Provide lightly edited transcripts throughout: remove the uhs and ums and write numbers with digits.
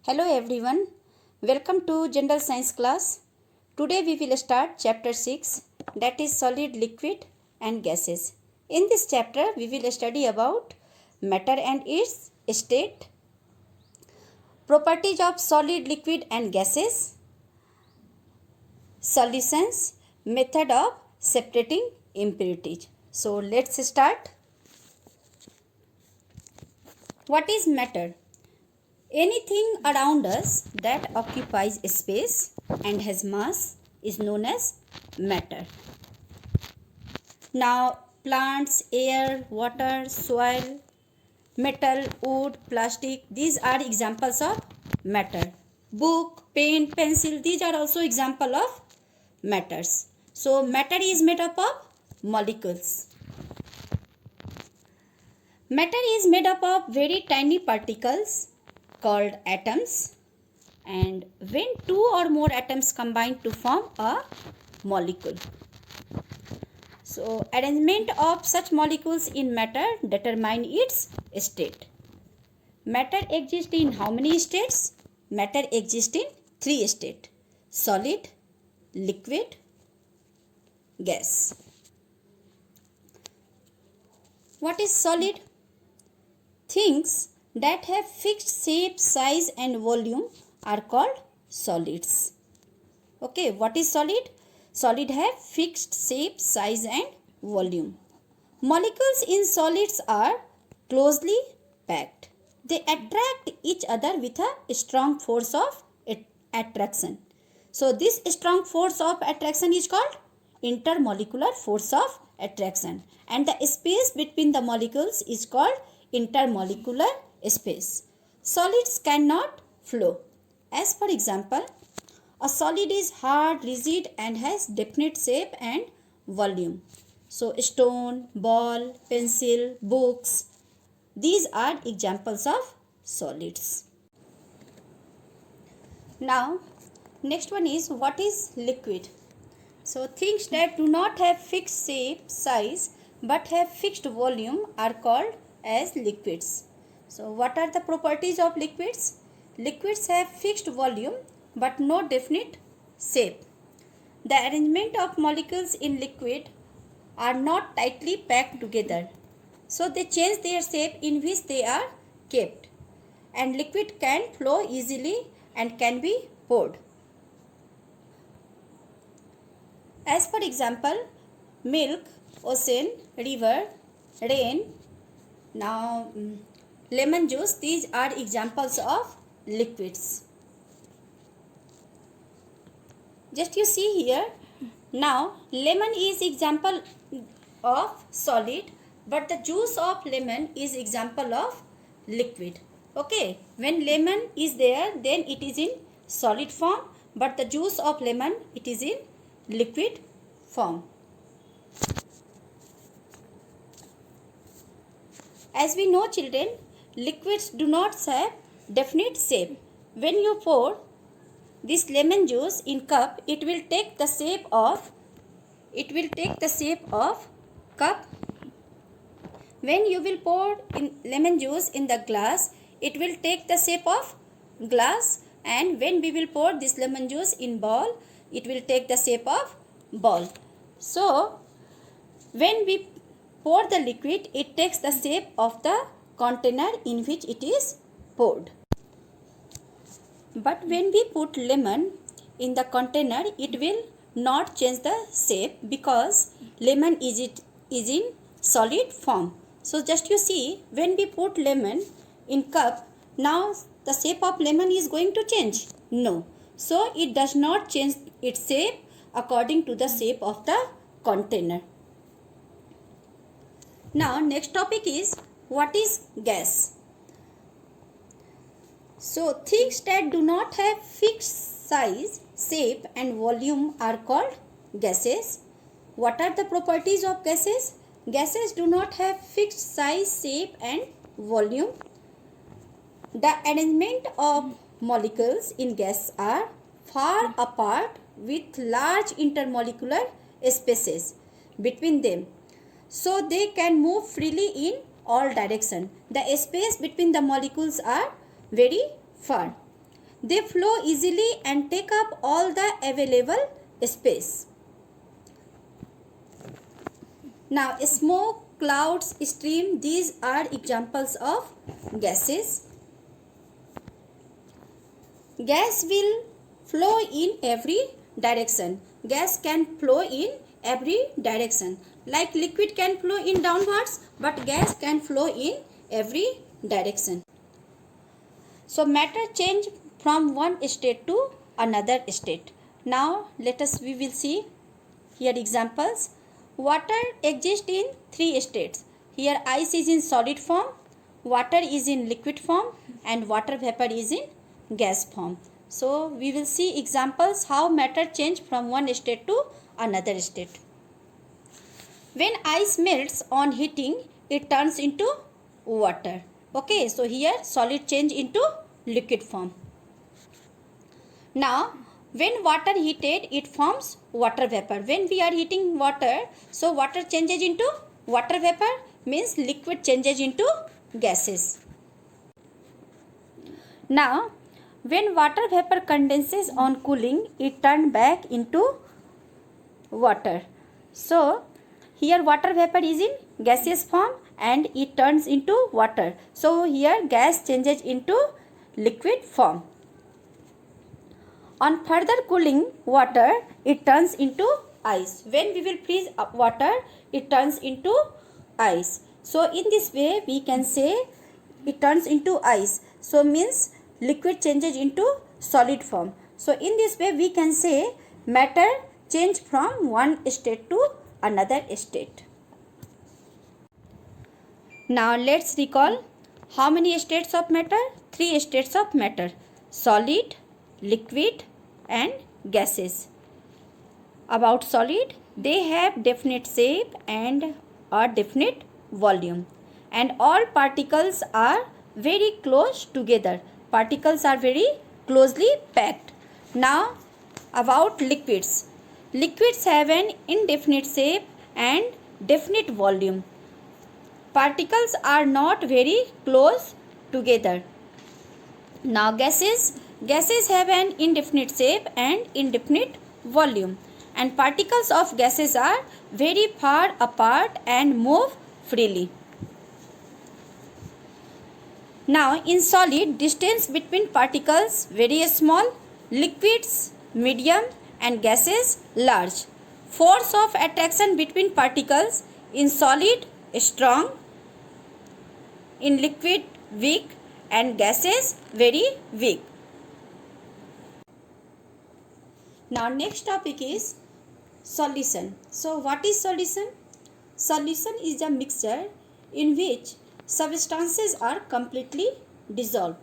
Hello everyone, welcome to General Science class. Today we will start chapter 6, that is solid, liquid and gases. In this chapter we will study about matter and its state, properties of solid, liquid and gases, solutions, method of separating impurities. So let's start. What is matter? Anything around us that occupies space and has mass is known as matter. Now, plants, air, water, soil, metal, wood, plastic, these are examples of matter. Book, pen, pencil, these are also examples of matters. So, matter is made up of molecules. Matter is made up of very tiny particles called atoms, and when two or more atoms combine to form a molecule. So arrangement of such molecules in matter determine its state. Matter exists in how many states? Matter exists in 3 states: solid, liquid, gas. What is solid? Things that have fixed shape, size and volume are called solids. Okay, what is solid? Solid have fixed shape, size and volume. Molecules in solids are closely packed. They attract each other with a strong force of attraction. So this strong force of attraction is called intermolecular force of attraction, and the space between the molecules is called intermolecular space. Solids cannot flow. As for example, a solid is hard, rigid and has definite shape and volume. So stone, ball, pencil, books, these are examples of solids. Now, next one is what is liquid? So things that do not have fixed shape, size but have fixed volume are called as liquids. So what are the properties of liquids? Liquids have fixed volume but no definite shape. The arrangement of molecules in liquid are not tightly packed together. So they change their shape in which they are kept. And liquid can flow easily and can be poured. As for example, milk, ocean, river, rain, now lemon juice, these are examples of liquids. Just you see here, now lemon is example of solid, but the juice of lemon is example of liquid. Okay, when lemon is there, then it is in solid form, but the juice of lemon, it is in liquid form. As we know, children, liquids do not have definite shape. When you pour this lemon juice in cup, it will take the shape of cup. When you will pour in lemon juice in the glass, it will take the shape of glass, and when we will pour this lemon juice in bowl, it will take the shape of ball. So when we pour the liquid, it takes the shape of the container in which it is poured. But when we put lemon in the container, it will not change the shape because lemon is in solid form. So just you see, when we put lemon in cup, now the shape of lemon is going to change? No. So it does not change its shape according to the shape of the container. Now next topic is what is gas? So things that do not have fixed size, shape and volume are called gases. What are the properties of gases? Gases do not have fixed size, shape and volume. The arrangement of molecules in gas are far apart with large intermolecular spaces between them, so they can move freely in all directions. The space between the molecules are very far. They flow easily and take up all the available space. Now, smoke, clouds, steam, these are examples of gases. Gas will flow in every direction. Gas can flow in every direction. Like liquid can flow in downwards, but gas can flow in every direction. So matter change from one state to another state. Now we will see here examples. Water exists in three states. Here ice is in solid form, water is in liquid form, and water vapor is in gas form. So we will see examples how matter change from one state to another state. When ice melts on heating, it turns into water. Okay, so here solid change into liquid form. Now when water heated, it forms water vapor. When we are heating water, so water changes into water vapor, means liquid changes into gases. Now when water vapor condenses on cooling, it turns back into water. So here water vapor is in gaseous form and it turns into water. So here gas changes into liquid form. On further cooling water, it turns into ice. When we will freeze water, it turns into ice. So in this way we can say it turns into ice. So means liquid changes into solid form. So in this way we can say matter change from one state to another state. Now let's recall how many states of matter? 3 states of matter: solid, liquid and gases. About solid, they have definite shape and a definite volume, and all particles are very close together. Particles are very closely packed. Now about liquids. Liquids have an indefinite shape and definite volume. Particles are not very close together. Now gases have an indefinite shape and indefinite volume, and particles of gases are very far apart and move freely. Now in solid, distance between particles very small, liquids medium and gases large. Force of attraction between particles in solid strong, in liquid weak and gases very weak. Now next topic is solution. So what is solution? Solution is a mixture in which substances are completely dissolved.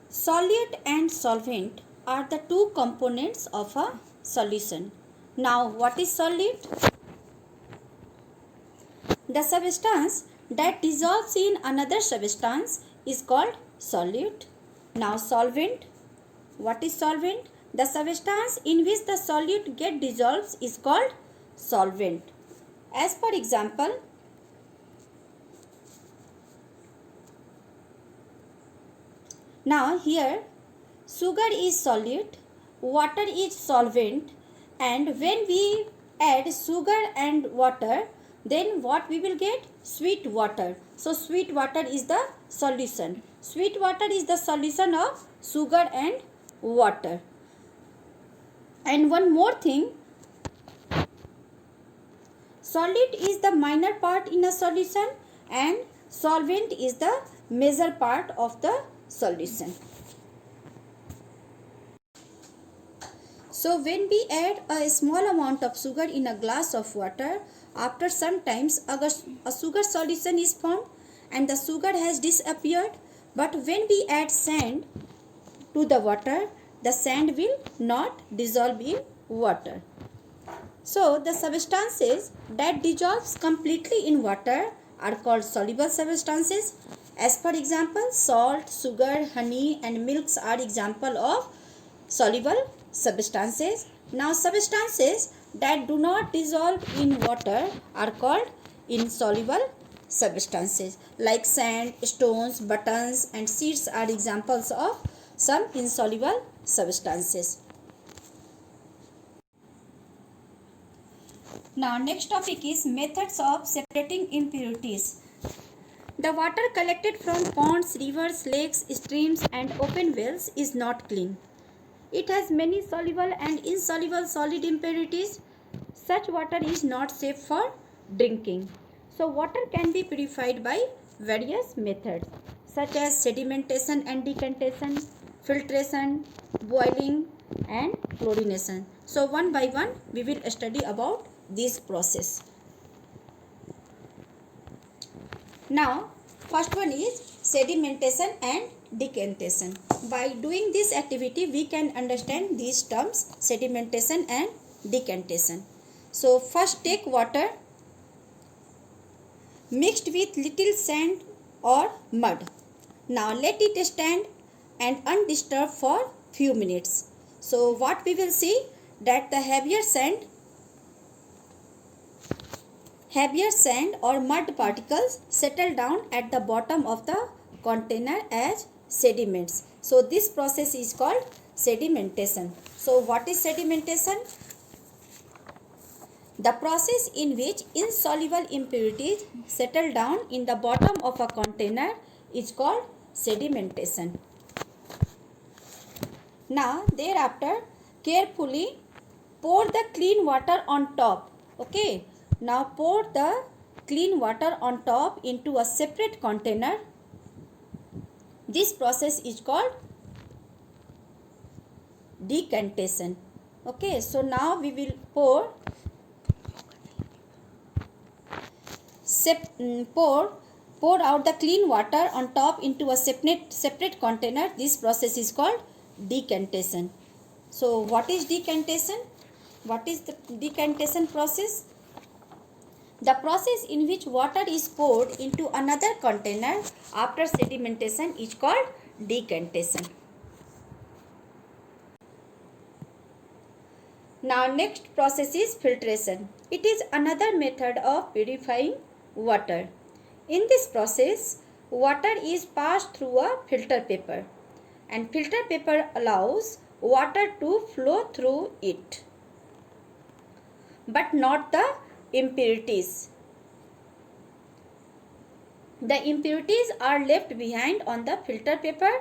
Solute and solvent are the two components of a solution. Now what is solute? The substance that dissolves in another substance is called solute. Now solvent. What is solvent? The substance in which the solute get dissolves is called solvent. As per example, now here sugar is solute, water is solvent, and when we add sugar and water, then what we will get? Sweet water. So sweet water is the solution. Sweet water is the solution of sugar and water. And one more thing, solute is the minor part in a solution and solvent is the major part of the solution. So when we add a small amount of sugar in a glass of water, after some times a sugar solution is formed and the sugar has disappeared. But when we add sand to the water, the sand will not dissolve in water. So the substances that dissolves completely in water are called soluble substances. As per example, salt, sugar, honey and milks are example of soluble substances. Now substances that do not dissolve in water are called insoluble substances like sand, stones, buttons and seeds are examples of some insoluble substances. Now next topic is methods of separating impurities. The water collected from ponds, rivers, lakes, streams and open wells is not clean. It has many soluble and insoluble solid impurities. Such water is not safe for drinking. So water can be purified by various methods such as sedimentation and decantation, filtration, boiling and chlorination. So one by one we will study about this process. Now first one is sedimentation and decantation. By doing this activity we can understand these terms, sedimentation and decantation. So first take water mixed with little sand or mud. Now let it stand and undisturbed for few minutes. So what we will see, that the heavier sand or mud particles settle down at the bottom of the container as sediments. So this process is called sedimentation. So what is sedimentation? The process in which insoluble impurities settle down in the bottom of a container is called sedimentation. Now thereafter carefully pour the clean water on top. Okay. Now pour the clean water on top into a separate container. This process is called decantation. Okay, so now we will pour out the clean water on top into a separate container. This process is called decantation. So what is decantation? What is the decantation process? The process in which water is poured into another container after sedimentation is called decantation. Now next process is filtration. It is another method of purifying water. In this process, water is passed through a filter paper and filter paper allows water to flow through it, but not the impurities. The impurities are left behind on the filter paper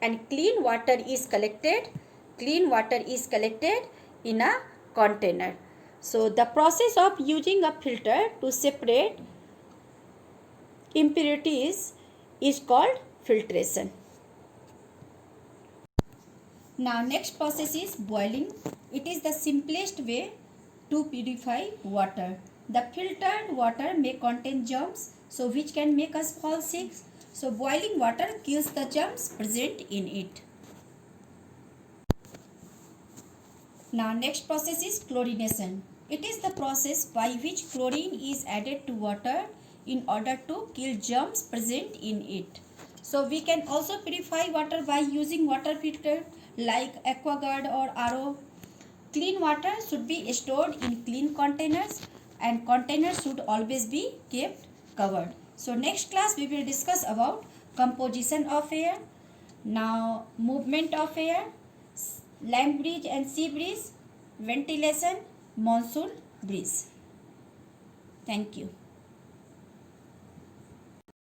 and clean water is collected in a container. So the process of using a filter to separate impurities is called filtration. Now next process is boiling. It is the simplest way to purify water. The filtered water may contain germs, so which can make us fall sick. So boiling water kills the germs present in it. Now next process is chlorination. It is the process by which chlorine is added to water in order to kill germs present in it. So we can also purify water by using water filter like AquaGuard or RO. Clean water should be stored in clean containers and containers should always be kept covered. So next class we will discuss about composition of air, now movement of air, land breeze and sea breeze, ventilation, monsoon breeze. Thank you.